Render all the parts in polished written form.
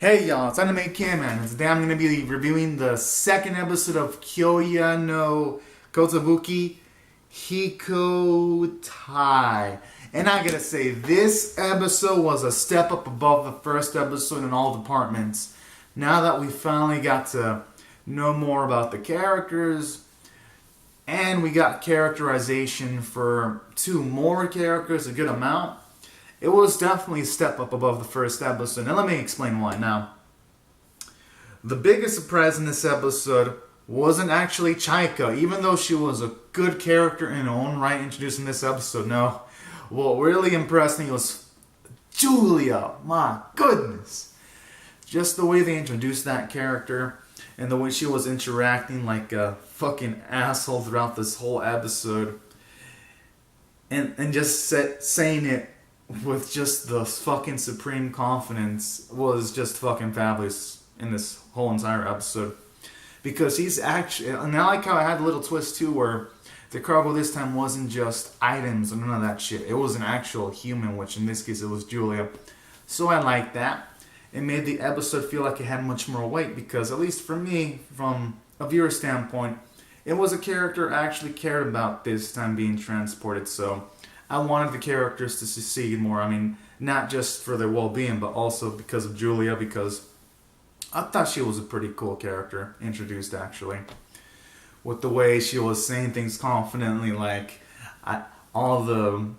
Hey y'all, it's Anime Cameron, and today I'm going to be reviewing the second episode of Kouya no Kotobuki Hikoutai. And I gotta say, this episode was a step up above the first episode in all departments. Now that we finally got to know more about the characters, and we got characterization for two more characters, a good amount, it was definitely a step up above the first episode, and let me explain why now. The biggest surprise in this episode wasn't actually Chaika, even though she was a good character in her own right introduced in this episode. No, what really impressed me was Julia. My goodness. Just the way they introduced that character and the way she was interacting like a fucking asshole throughout this whole episode. And just saying it with just the fucking supreme confidence was just fucking fabulous in this whole entire episode. Because he's actually, and I like how I had a little twist too where the cargo this time wasn't just items and none of that shit. It was an actual human, which in this case it was Julia. So I like that. It made the episode feel like it had much more weight because, at least for me, from a viewer standpoint, it was a character I actually cared about this time being transported. So I wanted the characters to succeed more. I mean, not just for their well-being, but also because of Julia, because I thought she was a pretty cool character, introduced actually. With the way she was saying things confidently, like, all the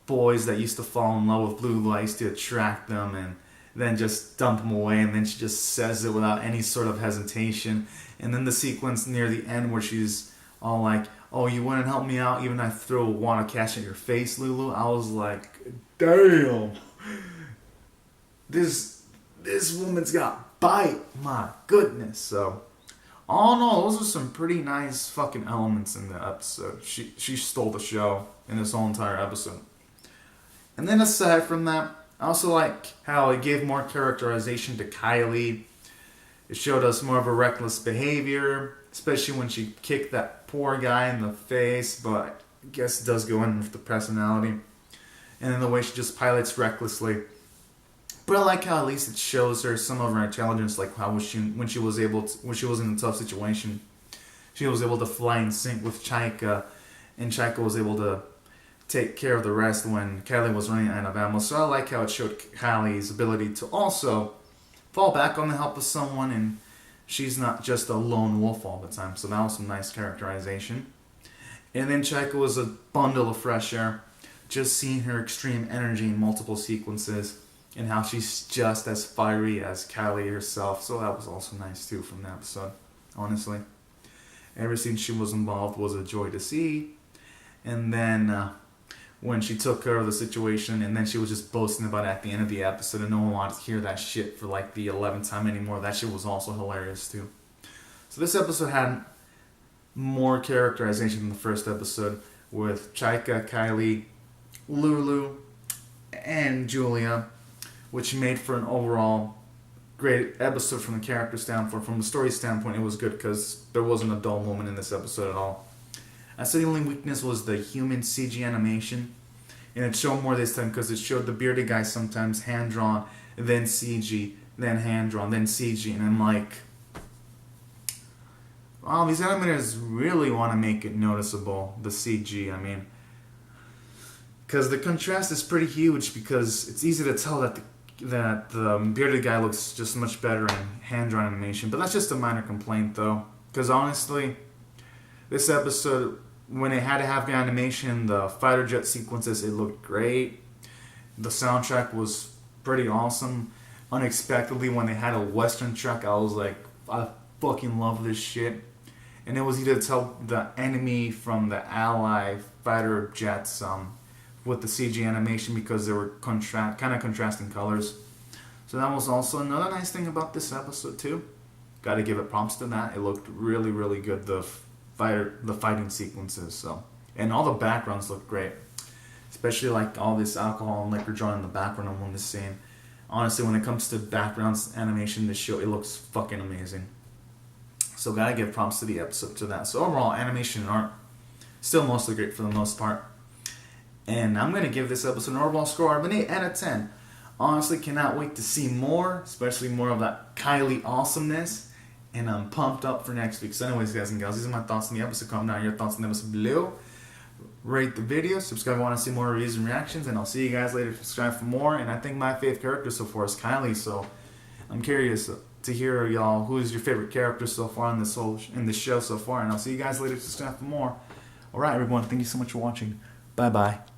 boys that used to fall in love with Lulu, I used to attract them and then just dump them away, and then she just says it without any sort of hesitation. And then the sequence near the end where she's all like, "Oh, you wouldn't help me out even if I throw wad of cash at your face, Lulu?" I was like, damn. This woman's got bite. My goodness. So, all in all, those are some pretty nice fucking elements in the episode. She stole the show in this whole entire episode. And then aside from that, I also like how it gave more characterization to Kylie. It showed us more of a reckless behavior, especially when she kicked that poor guy in the face, but I guess it does go in with the personality. And then the way she just pilots recklessly. But I like how at least it shows her some of her intelligence, like how when she was in a tough situation, she was able to fly in sync with Chaika, and Chaika was able to take care of the rest when Kylie was running out of ammo. So I like how it showed Kylie's ability to also fall back on the help of someone, and she's not just a lone wolf all the time. So that was some nice characterization. And then Chaika was a bundle of fresh air. Just seeing her extreme energy in multiple sequences and how she's just as fiery as Kylie herself. So that was also nice too from the episode, honestly. Every scene she was involved was a joy to see. And then when she took care of the situation, and then she was just boasting about it at the end of the episode, and no one wanted to hear that shit for like the 11th time anymore. That shit was also hilarious too. So this episode had more characterization than the first episode, with Chaika, Kylie, Lulu, and Julia, which made for an overall great episode from the character standpoint. From the story standpoint, it was good because there wasn't a dull moment in this episode at all. I said the only weakness was the human CG animation, and it showed more this time because it showed the bearded guy sometimes hand-drawn, then CG, then hand-drawn, then CG, and I'm like, wow, these animators really want to make it noticeable, the CG, I mean, because the contrast is pretty huge, because it's easy to tell that the bearded guy looks just much better in hand-drawn animation, but that's just a minor complaint though, because honestly, this episode, when it had to have the animation, the fighter jet sequences, it looked great. The soundtrack was pretty awesome. Unexpectedly, when they had a western track, I was like, I fucking love this shit. And it was easy to tell the enemy from the ally fighter jets with the CG animation because they were kind of contrasting colors. So that was also another nice thing about this episode too. Got to give it props to that. It looked really, really good. The fighting sequences, so, and all the backgrounds look great, especially like all this alcohol and liquor drawn in the background on this scene. Honestly, when it comes to backgrounds animation, this show, it looks fucking amazing. So gotta give props to the episode to that. So overall, animation and art still mostly great for the most part. And I'm gonna give this episode an overall score of an 8 out of 10. Honestly, cannot wait to see more, especially more of that Kylie awesomeness. And I'm pumped up for next week. So anyways, guys and gals, these are my thoughts on the episode. Comment down your thoughts on the episode below. Rate the video, subscribe if you want to see more reviews and reactions, and I'll see you guys later. Subscribe for more. And I think my favorite character so far is Kylie, so I'm curious to hear y'all who is your favorite character so far in this show so far. And I'll see you guys later. Subscribe for more. All right, everyone. Thank you so much for watching. Bye bye.